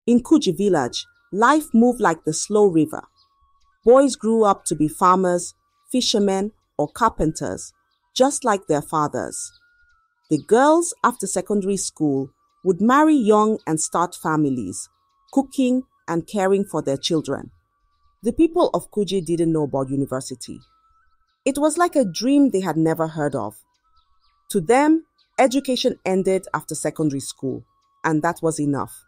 In Kuje village, life moved like the slow river. Boys grew up to be farmers, fishermen, or carpenters, just like their fathers. The girls, after secondary school, would marry young and start families, cooking and caring for their children. The people of Kuje didn't know about university. It was like a dream they had never heard of. To them, education ended after secondary school, and that was enough.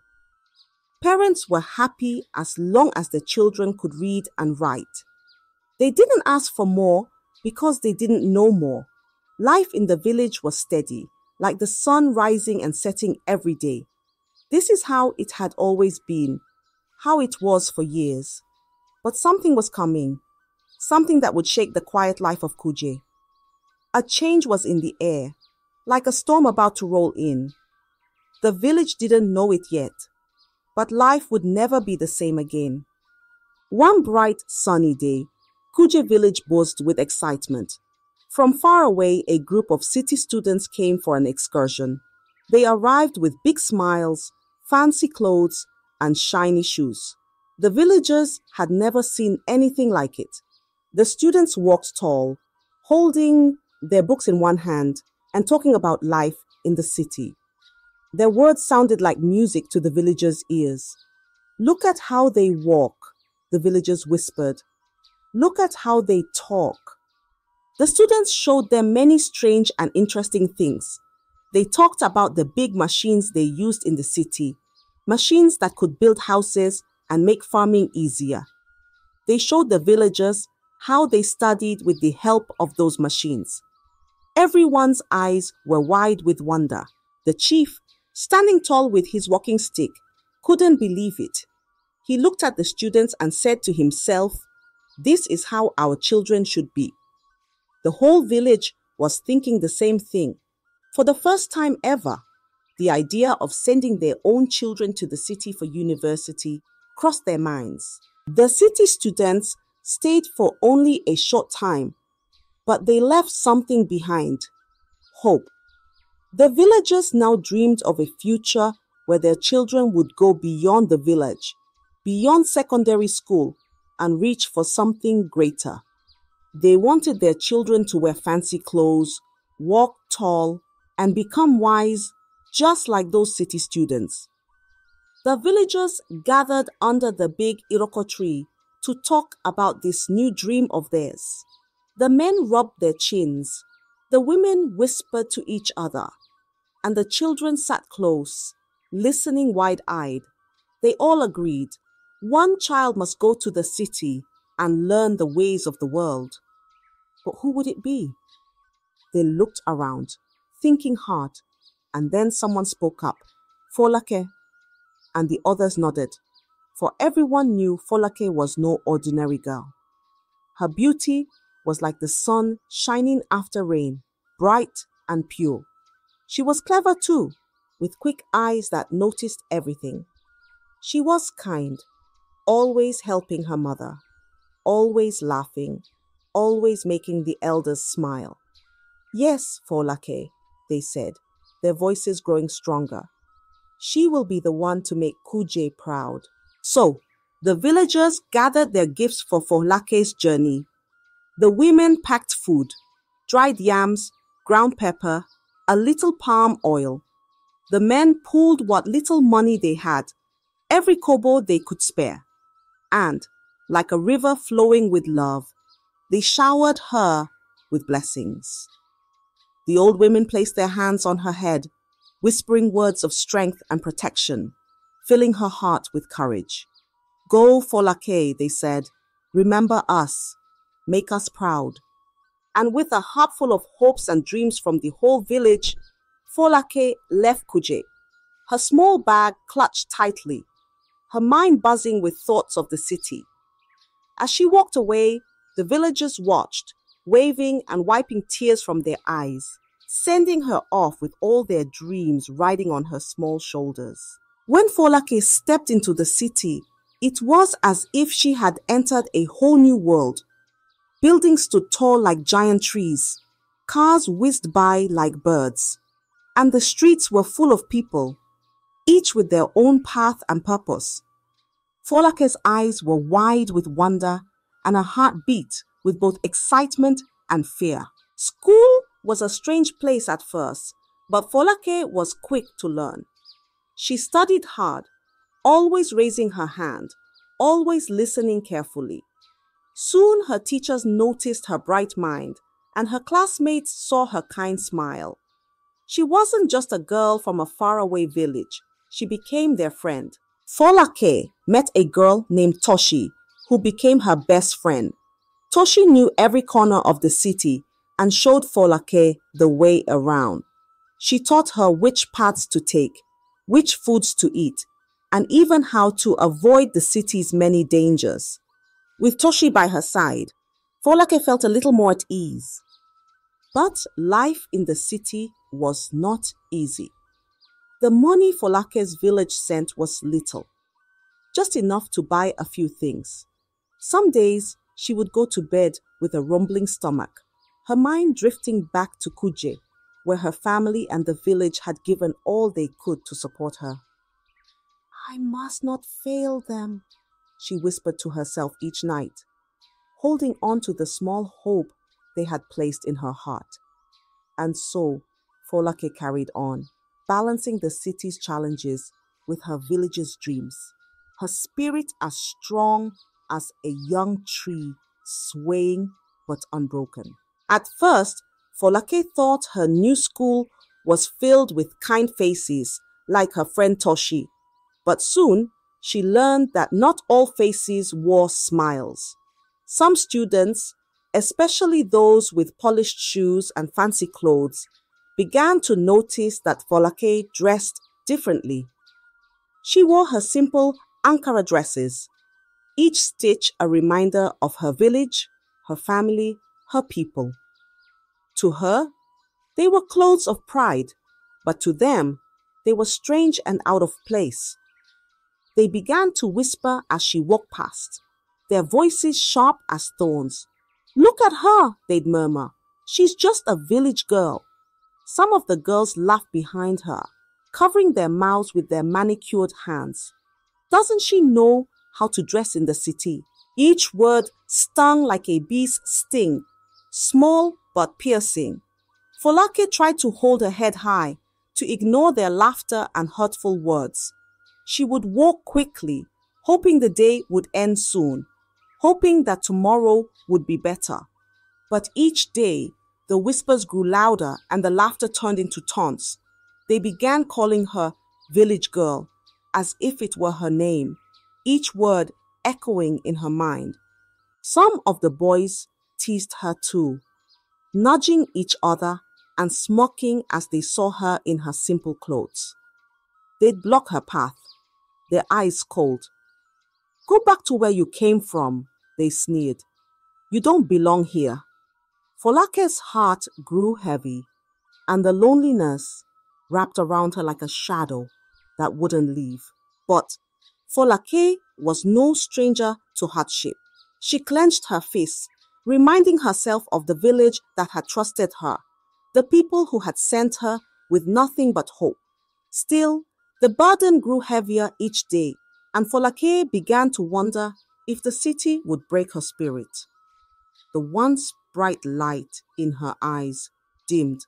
Parents were happy as long as their children could read and write. They didn't ask for more because they didn't know more. Life in the village was steady, like the sun rising and setting every day. This is how it had always been, how it was for years. But something was coming, something that would shake the quiet life of Kuje. A change was in the air, like a storm about to roll in. The village didn't know it yet, but life would never be the same again. One bright, sunny day, Kuje village buzzed with excitement. From far away, a group of city students came for an excursion. They arrived with big smiles, fancy clothes, and shiny shoes. The villagers had never seen anything like it. The students walked tall, holding their books in one hand and talking about life in the city. Their words sounded like music to the villagers' ears. "Look at how they walk," the villagers whispered. "Look at how they talk." The students showed them many strange and interesting things. They talked about the big machines they used in the city, machines that could build houses and make farming easier. They showed the villagers how they studied with the help of those machines. Everyone's eyes were wide with wonder. The chief, standing tall with his walking stick, couldn't believe it. He looked at the students and said to himself, "This is how our children should be." The whole village was thinking the same thing. For the first time ever, the idea of sending their own children to the city for university crossed their minds. The city students stayed for only a short time, but they left something behind: hope. The villagers now dreamed of a future where their children would go beyond the village, beyond secondary school, and reach for something greater. They wanted their children to wear fancy clothes, walk tall, and become wise, just like those city students. The villagers gathered under the big iroko tree to talk about this new dream of theirs. The men rubbed their chins, the women whispered to each other, and the children sat close, listening wide-eyed. They all agreed, one child must go to the city and learn the ways of the world. But who would it be? They looked around, thinking hard, and then someone spoke up: "Folake." And the others nodded, for everyone knew Folake was no ordinary girl. Her beauty was like the sun shining after rain, bright and pure. She was clever too, with quick eyes that noticed everything. She was kind, always helping her mother, always laughing, always making the elders smile. "Yes, Folake," they said, their voices growing stronger. "She will be the one to make Kuje proud." So, the villagers gathered their gifts for Folake's journey. The women packed food: dried yams, ground pepper, a little palm oil. The men pooled what little money they had, every kobo they could spare. And, like a river flowing with love, they showered her with blessings. The old women placed their hands on her head, whispering words of strength and protection, filling her heart with courage. "Go, Folake," they said. "Remember us. Make us proud." And with a heart full of hopes and dreams from the whole village, Folake left Kuje, her small bag clutched tightly, her mind buzzing with thoughts of the city. As she walked away, the villagers watched, waving and wiping tears from their eyes, sending her off with all their dreams riding on her small shoulders. When Folake stepped into the city, it was as if she had entered a whole new world. Buildings stood tall like giant trees, cars whizzed by like birds, and the streets were full of people. each with their own path and purpose. Folake's eyes were wide with wonder and her heart beat with both excitement and fear. School was a strange place at first, but Folake was quick to learn. She studied hard, always raising her hand, always listening carefully. Soon her teachers noticed her bright mind, and her classmates saw her kind smile. She wasn't just a girl from a faraway village. She became their friend. Folake met a girl named Toshi, who became her best friend. Toshi knew every corner of the city and showed Folake the way around. She taught her which paths to take, which foods to eat, and even how to avoid the city's many dangers. With Toshi by her side, Folake felt a little more at ease. But life in the city was not easy. The money Folake's village sent was little, just enough to buy a few things. Some days she would go to bed with a rumbling stomach, her mind drifting back to Kuje, where her family and the village had given all they could to support her. "I must not fail them," she whispered to herself each night, holding on to the small hope they had placed in her heart. And so, Folake carried on, balancing the city's challenges with her village's dreams, her spirit as strong as a young tree, swaying but unbroken. At first, Folake thought her new school was filled with kind faces like her friend Toshi, but soon she learned that not all faces wore smiles. Some students, especially those with polished shoes and fancy clothes, began to notice that Folake dressed differently. She wore her simple Ankara dresses, each stitch a reminder of her village, her family, her people. To her, they were clothes of pride, but to them, they were strange and out of place. They began to whisper as she walked past, their voices sharp as thorns. "Look at her," they'd murmur. "She's just a village girl." Some of the girls laughed behind her, covering their mouths with their manicured hands. "Doesn't she know how to dress in the city?" Each word stung like a bee's sting, small but piercing. Folake tried to hold her head high, to ignore their laughter and hurtful words. She would walk quickly, hoping the day would end soon, hoping that tomorrow would be better. But each day, the whispers grew louder and the laughter turned into taunts. They began calling her village girl, as if it were her name, each word echoing in her mind. Some of the boys teased her too, nudging each other and smirking as they saw her in her simple clothes. They'd block her path, their eyes cold. "Go back to where you came from," they sneered. "You don't belong here." Folake's heart grew heavy, and the loneliness wrapped around her like a shadow that wouldn't leave. But Folake was no stranger to hardship. She clenched her fists, reminding herself of the village that had trusted her, the people who had sent her with nothing but hope. Still, the burden grew heavier each day, and Folake began to wonder if the city would break her spirit. The once bright light in her eyes dimmed,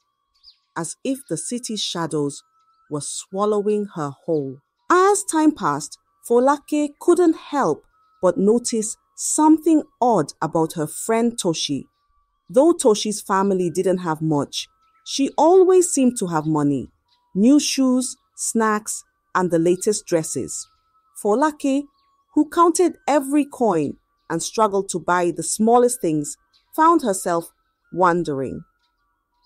as if the city's shadows were swallowing her whole. As time passed, Folake couldn't help but notice something odd about her friend Toshi. Though Toshi's family didn't have much, she always seemed to have money, new shoes, snacks, and the latest dresses. Folake, who counted every coin and struggled to buy the smallest things, found herself wondering.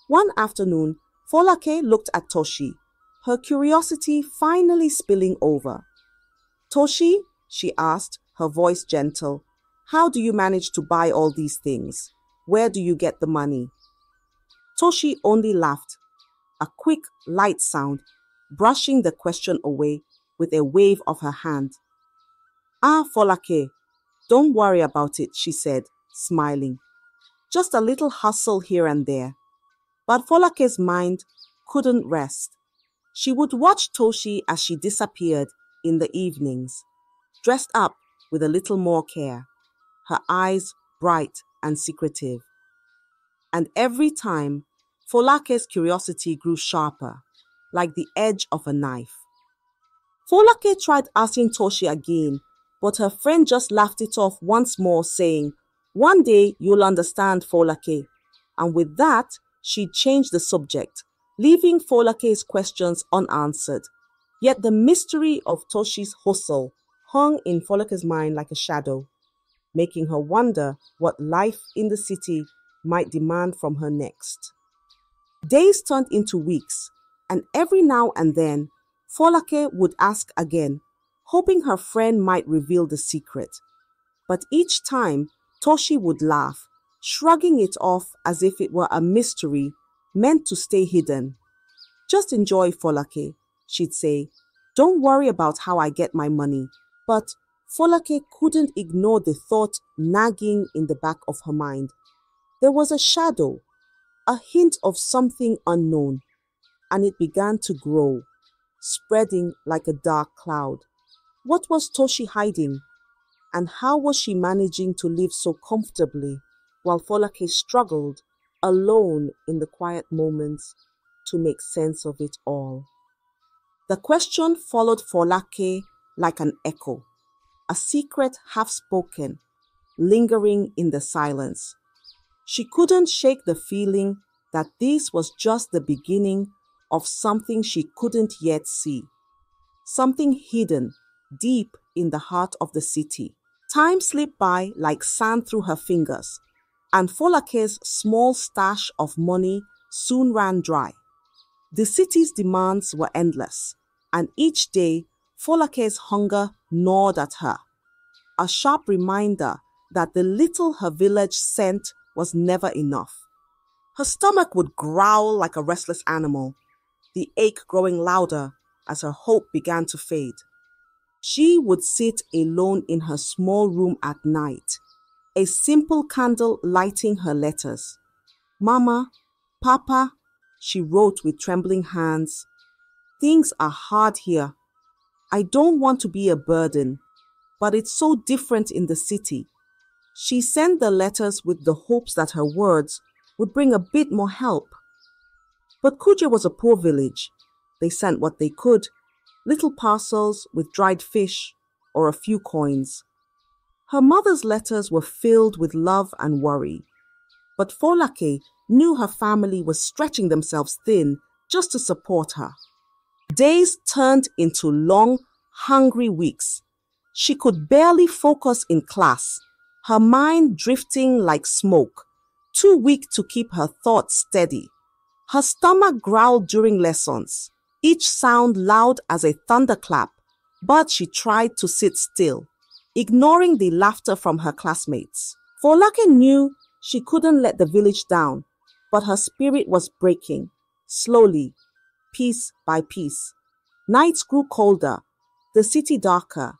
One afternoon, Folake looked at Toshi, her curiosity finally spilling over. "Toshi," she asked, her voice gentle, "how do you manage to buy all these things? Where do you get the money?" Toshi only laughed, a quick, light sound, brushing the question away with a wave of her hand. "Ah, Folake, don't worry about it," she said, smiling. "Just a little hustle here and there." But Folake's mind couldn't rest. She would watch Toshi as she disappeared in the evenings, dressed up with a little more care, her eyes bright and secretive. And every time, Folake's curiosity grew sharper, like the edge of a knife. Folake tried asking Toshi again, but her friend just laughed it off once more, saying, "One day you'll understand, Folake." And with that, she changed the subject, leaving Folake's questions unanswered. Yet the mystery of Toshi's hustle hung in Folake's mind like a shadow, making her wonder what life in the city might demand from her next. Days turned into weeks, and every now and then, Folake would ask again, hoping her friend might reveal the secret. But each time, Toshi would laugh, shrugging it off as if it were a mystery meant to stay hidden. "Just enjoy, Folake," she'd say. "Don't worry about how I get my money." But Folake couldn't ignore the thought nagging in the back of her mind. There was a shadow, a hint of something unknown, and it began to grow, spreading like a dark cloud. What was Toshi hiding? And how was she managing to live so comfortably while Folake struggled, alone in the quiet moments, to make sense of it all? The question followed Folake like an echo, a secret half-spoken, lingering in the silence. She couldn't shake the feeling that this was just the beginning of something she couldn't yet see, something hidden deep in the heart of the city. Time slipped by like sand through her fingers, and Folake's small stash of money soon ran dry. The city's demands were endless, and each day Folake's hunger gnawed at her, a sharp reminder that the little her village sent was never enough. Her stomach would growl like a restless animal, the ache growing louder as her hope began to fade. She would sit alone in her small room at night, a simple candle lighting her letters. "Mama, Papa," she wrote with trembling hands, "things are hard here. I don't want to be a burden, but it's so different in the city." She sent the letters with the hopes that her words would bring a bit more help. But Kuje was a poor village. They sent what they could, little parcels with dried fish or a few coins. Her mother's letters were filled with love and worry. But Folake knew her family was stretching themselves thin just to support her. Days turned into long, hungry weeks. She could barely focus in class, her mind drifting like smoke, too weak to keep her thoughts steady. Her stomach growled during lessons, each sound loud as a thunderclap, but she tried to sit still, ignoring the laughter from her classmates. Folake knew she couldn't let the village down, but her spirit was breaking, slowly, piece by piece. Nights grew colder, the city darker,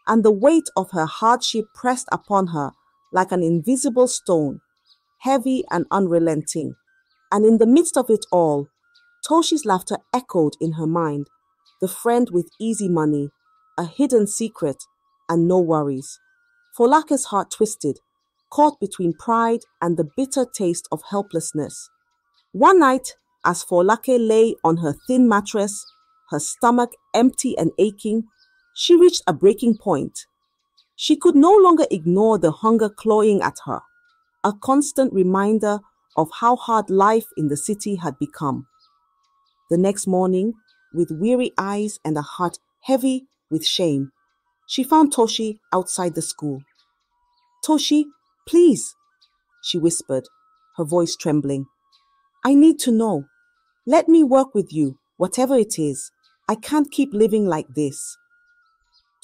and the weight of her hardship pressed upon her like an invisible stone, heavy and unrelenting. And in the midst of it all, Toshi's laughter echoed in her mind, the friend with easy money, a hidden secret, and no worries. Folake's heart twisted, caught between pride and the bitter taste of helplessness. One night, as Folake lay on her thin mattress, her stomach empty and aching, she reached a breaking point. She could no longer ignore the hunger clawing at her, a constant reminder of how hard life in the city had become. The next morning, with weary eyes and a heart heavy with shame, she found Toshi outside the school. "Toshi, please," she whispered, her voice trembling. "I need to know. Let me work with you, whatever it is. I can't keep living like this."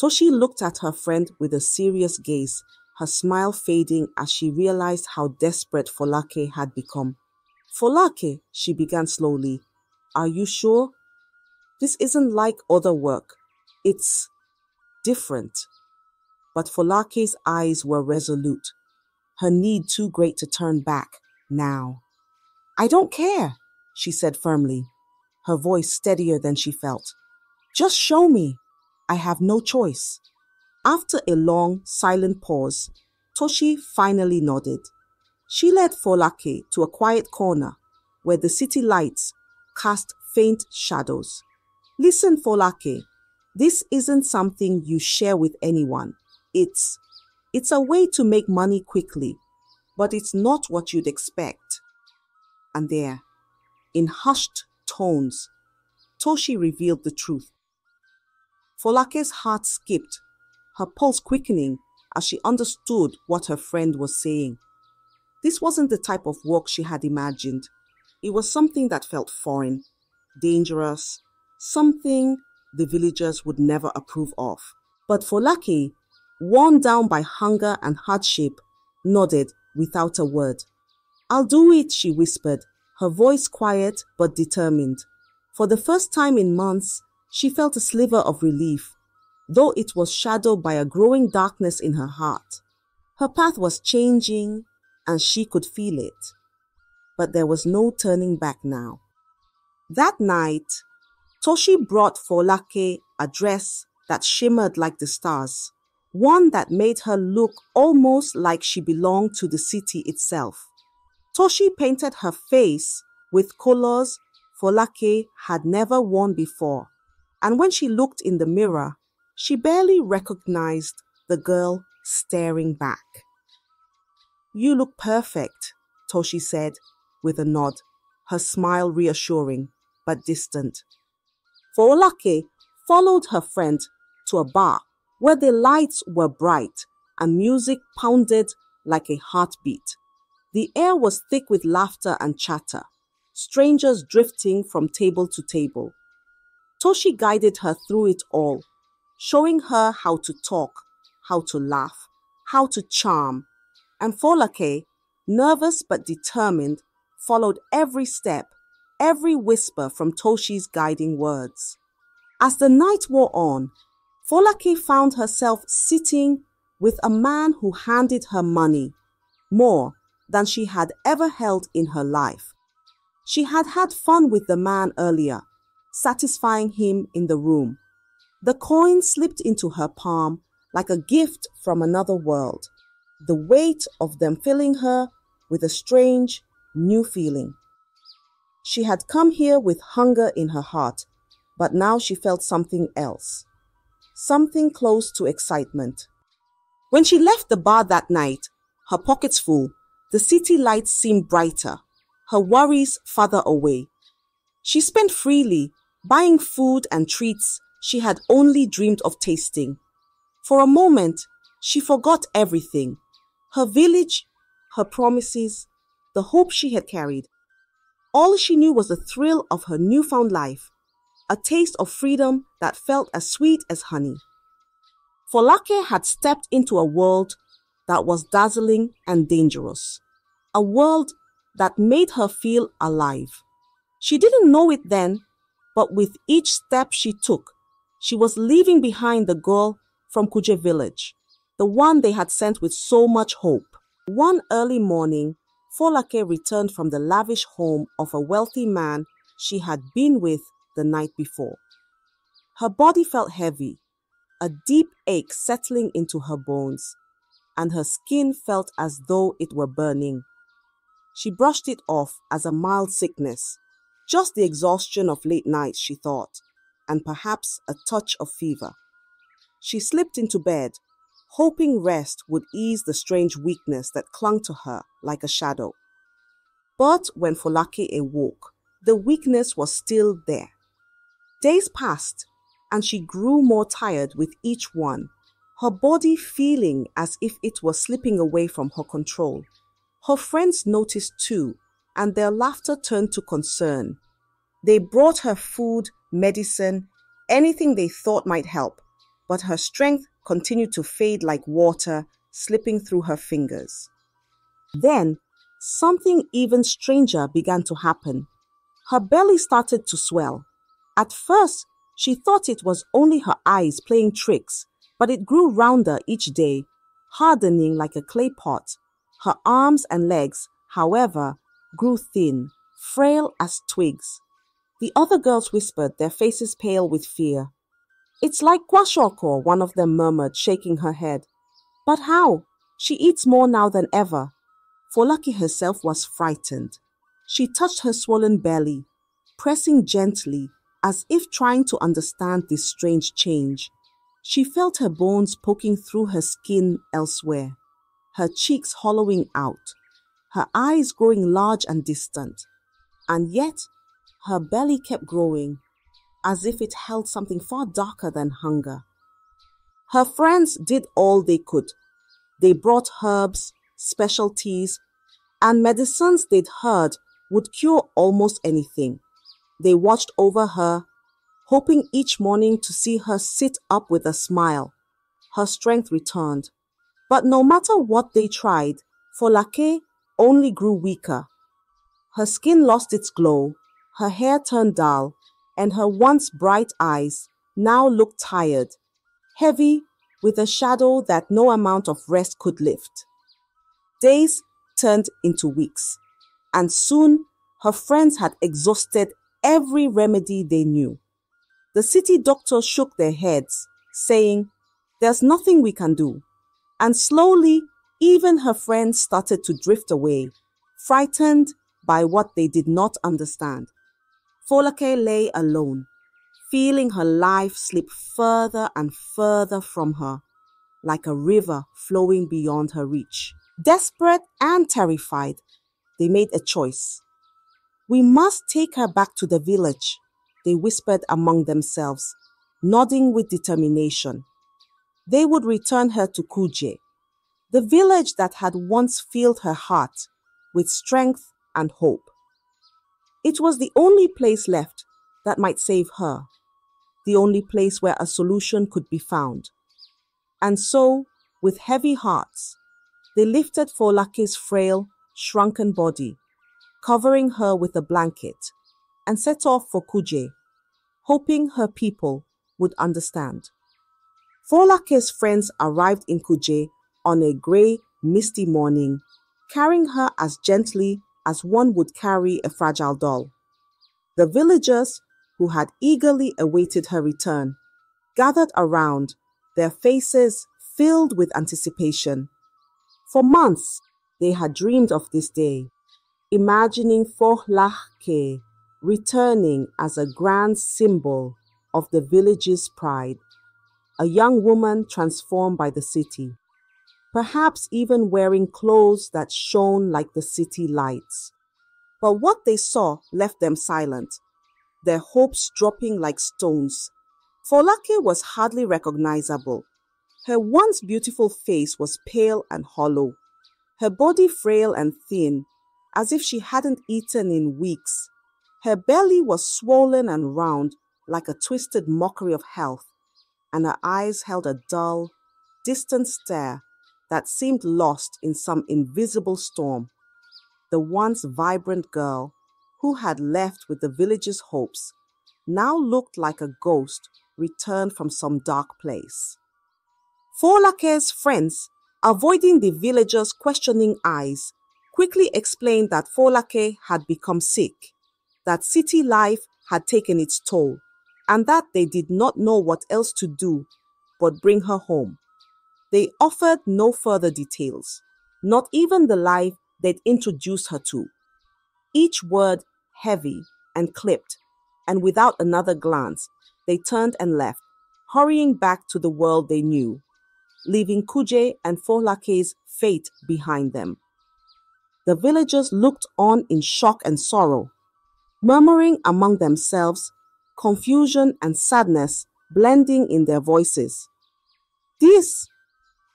Toshi looked at her friend with a serious gaze, her smile fading as she realized how desperate Folake had become. "Folake," she began slowly, "are you sure? This isn't like other work. It's different." But Folake's eyes were resolute, her need too great to turn back now. "I don't care," she said firmly. her voice steadier than she felt. Just show me. I have no choice. After a long, silent pause, Toshi finally nodded. She led Folake to a quiet corner where the city lights cast faint shadows. Listen, Folake, this isn't something you share with anyone. It's a way to make money quickly, but it's not what you'd expect. And there, in hushed tones, Toshi revealed the truth. Folake's heart skipped, her pulse quickening as she understood what her friend was saying. This wasn't the type of work she had imagined. It was something that felt foreign, dangerous, something the villagers would never approve of. But Folake, worn down by hunger and hardship, nodded without a word. I'll do it, she whispered, her voice quiet but determined. For the first time in months, she felt a sliver of relief, though it was shadowed by a growing darkness in her heart. Her path was changing, and she could feel it. But there was no turning back now. That night, Toshi brought Folake a dress that shimmered like the stars, one that made her look almost like she belonged to the city itself. Toshi painted her face with colors Folake had never worn before, and when she looked in the mirror, she barely recognized the girl staring back. You look perfect, Toshi said with a nod, her smile reassuring but distant. Folake followed her friend to a bar where the lights were bright and music pounded like a heartbeat. The air was thick with laughter and chatter, strangers drifting from table to table. Toshi guided her through it all, showing her how to talk, how to laugh, how to charm, and Folake, nervous but determined, followed every step, every whisper from Toshi's guiding words. As the night wore on, Folake found herself sitting with a man who handed her money, more than she had ever held in her life. She had had fun with the man earlier, satisfying him in the room. The coin slipped into her palm like a gift from another world, the weight of them filling her with a strange, new feeling. She had come here with hunger in her heart, but now she felt something else, something close to excitement. When she left the bar that night, her pockets full, the city lights seemed brighter, her worries farther away. She spent freely, buying food and treats she had only dreamed of tasting. For a moment, she forgot everything, her village, her promises, the hope she had carried. All she knew was the thrill of her newfound life, a taste of freedom that felt as sweet as honey. Folake had stepped into a world that was dazzling and dangerous, a world that made her feel alive. She didn't know it then, but with each step she took, she was leaving behind the girl from Kuje village, the one they had sent with so much hope. One early morning, Folake returned from the lavish home of a wealthy man she had been with the night before. Her body felt heavy, a deep ache settling into her bones, and her skin felt as though it were burning. She brushed it off as a mild sickness, just the exhaustion of late nights, she thought, and perhaps a touch of fever. She slipped into bed, hoping rest would ease the strange weakness that clung to her like a shadow. But when Folake awoke, the weakness was still there. Days passed, and she grew more tired with each one, her body feeling as if it was slipping away from her control. Her friends noticed too, and their laughter turned to concern. They brought her food, medicine, anything they thought might help, but her strength continued to fade like water slipping through her fingers. Then, something even stranger began to happen. Her belly started to swell. At first, she thought it was only her eyes playing tricks, but it grew rounder each day, hardening like a clay pot. Her arms and legs, however, grew thin, frail as twigs. The other girls whispered, their faces pale with fear. It's like kwashoko, one of them murmured, shaking her head. But how? She eats more now than ever. Folake herself was frightened. She touched her swollen belly, pressing gently, as if trying to understand this strange change. She felt her bones poking through her skin elsewhere, her cheeks hollowing out, her eyes growing large and distant. And yet, her belly kept growing, as if it held something far darker than hunger. Her friends did all they could. They brought herbs, specialties, and medicines they'd heard would cure almost anything. They watched over her, hoping each morning to see her sit up with a smile. Her strength returned. But no matter what they tried, Folake only grew weaker. Her skin lost its glow, her hair turned dull, and her once bright eyes now looked tired, heavy with a shadow that no amount of rest could lift. Days turned into weeks, and soon her friends had exhausted every remedy they knew. The city doctors shook their heads, saying, "There's nothing we can do." And slowly, even her friends started to drift away, frightened by what they did not understand. Folake lay alone, feeling her life slip further and further from her, like a river flowing beyond her reach. Desperate and terrified, they made a choice. "We must take her back to the village," they whispered among themselves, nodding with determination. They would return her to Kuje, the village that had once filled her heart with strength and hope. It was the only place left that might save her, the only place where a solution could be found. And so, with heavy hearts, they lifted Folake's frail, shrunken body, covering her with a blanket, and set off for Kuje, hoping her people would understand. Folake's friends arrived in Kuje on a grey, misty morning, carrying her as gently as one would carry a fragile doll. The villagers, who had eagerly awaited her return, gathered around, their faces filled with anticipation. For months, they had dreamed of this day, imagining Folake returning as a grand symbol of the village's pride, a young woman transformed by the city, perhaps even wearing clothes that shone like the city lights. But what they saw left them silent, their hopes dropping like stones. Folake was hardly recognizable. Her once beautiful face was pale and hollow, her body frail and thin, as if she hadn't eaten in weeks. Her belly was swollen and round, like a twisted mockery of health, and her eyes held a dull, distant stare that seemed lost in some invisible storm. The once vibrant girl, who had left with the village's hopes, now looked like a ghost returned from some dark place. Folake's friends, avoiding the villagers' questioning eyes, quickly explained that Folake had become sick, that city life had taken its toll, and that they did not know what else to do but bring her home. They offered no further details, not even the life they'd introduced her to. Each word heavy and clipped, and without another glance, they turned and left, hurrying back to the world they knew, leaving Kuje and Folake's fate behind them. The villagers looked on in shock and sorrow, murmuring among themselves, confusion and sadness blending in their voices. This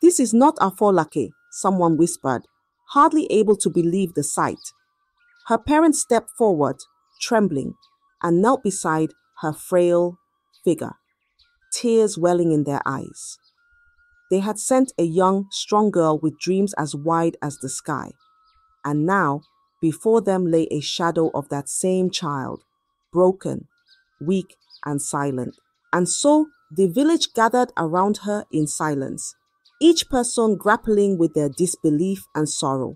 is not our Folake," someone whispered, hardly able to believe the sight. Her parents stepped forward, trembling, and knelt beside her frail figure, tears welling in their eyes. They had sent a young, strong girl with dreams as wide as the sky, and now before them lay a shadow of that same child, broken, weak, and silent. And so the village gathered around her in silence, each person grappling with their disbelief and sorrow.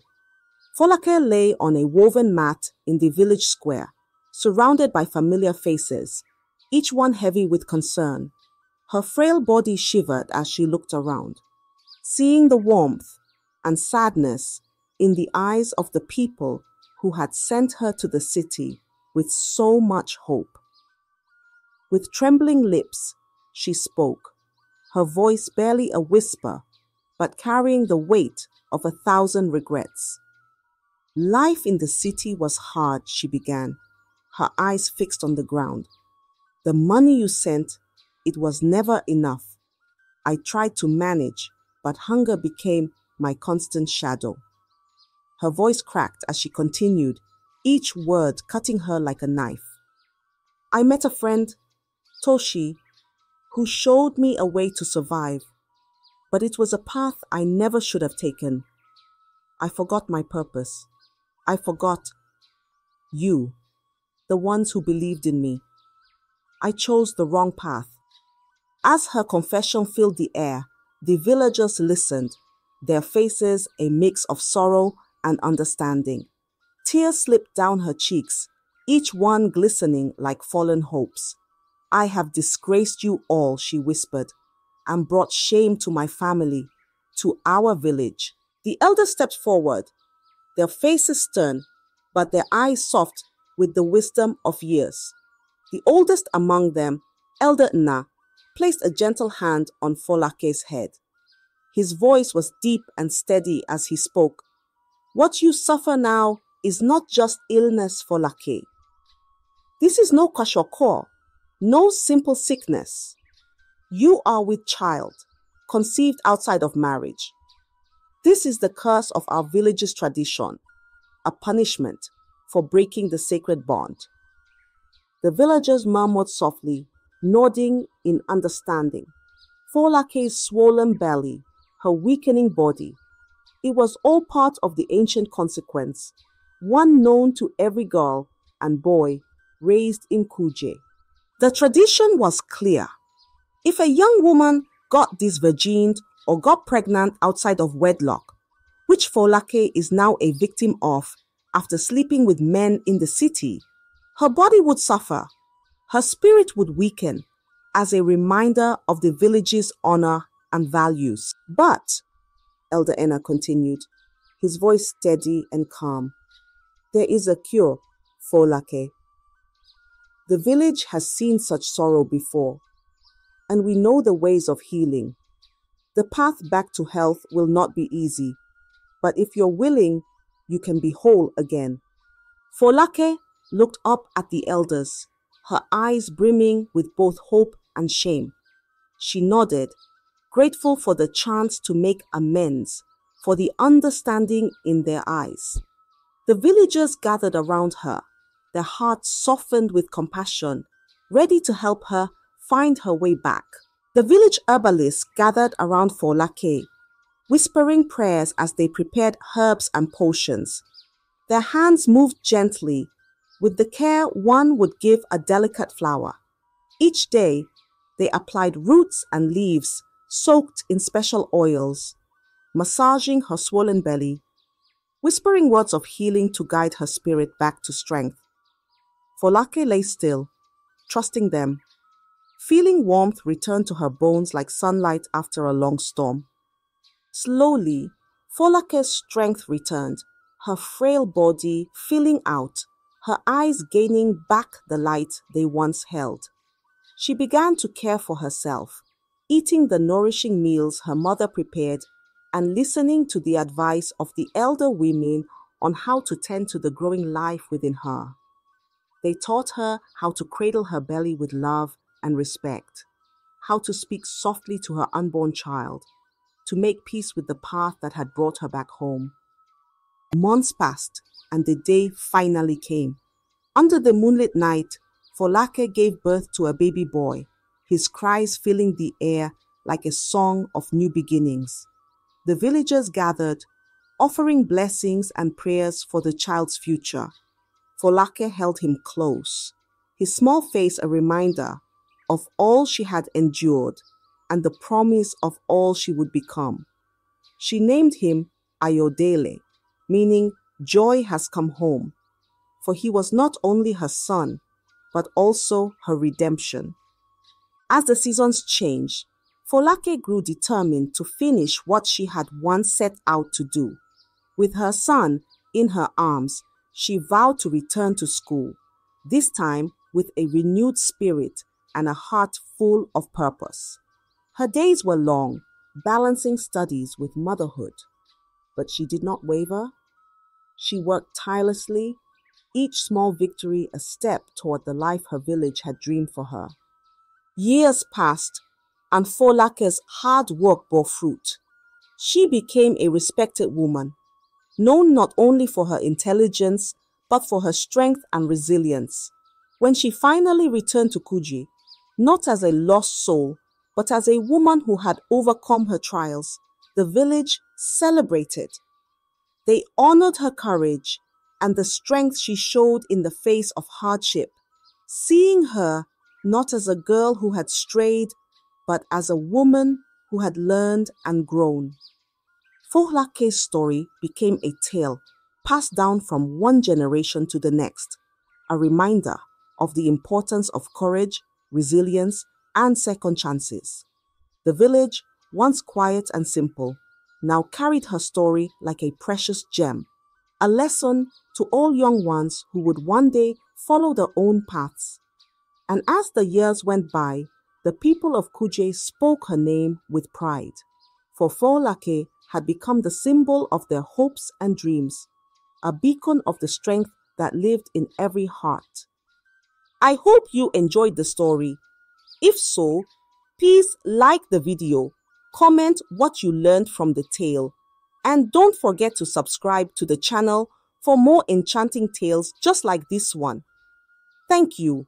Folake lay on a woven mat in the village square, surrounded by familiar faces, each one heavy with concern. Her frail body shivered as she looked around, seeing the warmth and sadness in the eyes of the people who had sent her to the city with so much hope. With trembling lips, she spoke, her voice barely a whisper, but carrying the weight of 1,000 regrets. Life in the city was hard, she began, her eyes fixed on the ground. The money you sent, it was never enough. I tried to manage, but hunger became my constant shadow. Her voice cracked as she continued, each word cutting her like a knife. I met a friend, Toshi, who showed me a way to survive, but it was a path I never should have taken. I forgot my purpose. I forgot you, the ones who believed in me. I chose the wrong path. As her confession filled the air, the villagers listened, their faces a mix of sorrow and understanding. Tears slipped down her cheeks, each one glistening like fallen hopes. I have disgraced you all, she whispered, and brought shame to my family, to our village. The elders stepped forward, their faces stern, but their eyes soft with the wisdom of years. The oldest among them, Elder Na, placed a gentle hand on Folake's head. His voice was deep and steady as he spoke. What you suffer now is not just illness, Folake. This is no kwashiorkor, no simple sickness. You are with child, conceived outside of marriage. This is the curse of our village's tradition, a punishment for breaking the sacred bond. The villagers murmured softly, nodding in understanding. Folake's swollen belly, her weakening body, it was all part of the ancient consequence, one known to every girl and boy raised in Kuje. The tradition was clear. If a young woman got disvirgined or got pregnant outside of wedlock, which Folake is now a victim of after sleeping with men in the city, her body would suffer, her spirit would weaken as a reminder of the village's honor and values. But, Elder Enna continued, his voice steady and calm, there is a cure, Folake. The village has seen such sorrow before, and we know the ways of healing. The path back to health will not be easy, but if you're willing, you can be whole again. Folake looked up at the elders, her eyes brimming with both hope and shame. She nodded, grateful for the chance to make amends, for the understanding in their eyes. The villagers gathered around her, their hearts softened with compassion, ready to help her find her way back. The village herbalists gathered around Folake, whispering prayers as they prepared herbs and potions. Their hands moved gently, with the care one would give a delicate flower. Each day, they applied roots and leaves soaked in special oils, massaging her swollen belly, whispering words of healing to guide her spirit back to strength. Folake lay still, trusting them, feeling warmth return to her bones like sunlight after a long storm. Slowly, Folake's strength returned, her frail body filling out, her eyes gaining back the light they once held. She began to care for herself, eating the nourishing meals her mother prepared and listening to the advice of the elder women on how to tend to the growing life within her. They taught her how to cradle her belly with love and respect, how to speak softly to her unborn child, to make peace with the path that had brought her back home. Months passed, and the day finally came. Under the moonlit night, Folake gave birth to a baby boy, his cries filling the air like a song of new beginnings. The villagers gathered, offering blessings and prayers for the child's future. Folake held him close, his small face a reminder of all she had endured and the promise of all she would become. She named him Ayodele, meaning joy has come home. for he was not only her son, but also her redemption. As the seasons changed, Folake grew determined to finish what she had once set out to do. With her son in her arms, she vowed to return to school, this time with a renewed spirit and a heart full of purpose. Her days were long, balancing studies with motherhood. But she did not waver. She worked tirelessly, each small victory a step toward the life her village had dreamed for her. Years passed, and Folake's hard work bore fruit. She became a respected woman, known not only for her intelligence, but for her strength and resilience. When she finally returned to Kuje, not as a lost soul, but as a woman who had overcome her trials, the village celebrated. They honored her courage and the strength she showed in the face of hardship, seeing her not as a girl who had strayed, but as a woman who had learned and grown. Folake's story became a tale passed down from one generation to the next, a reminder of the importance of courage, resilience, and second chances. The village, once quiet and simple, now carried her story like a precious gem, a lesson to all young ones who would one day follow their own paths. And as the years went by, the people of Kuje spoke her name with pride, for Folake had become the symbol of their hopes and dreams, a beacon of the strength that lived in every heart. I hope you enjoyed the story. If so, please like the video, comment what you learned from the tale, and don't forget to subscribe to the channel for more enchanting tales just like this one. Thank you.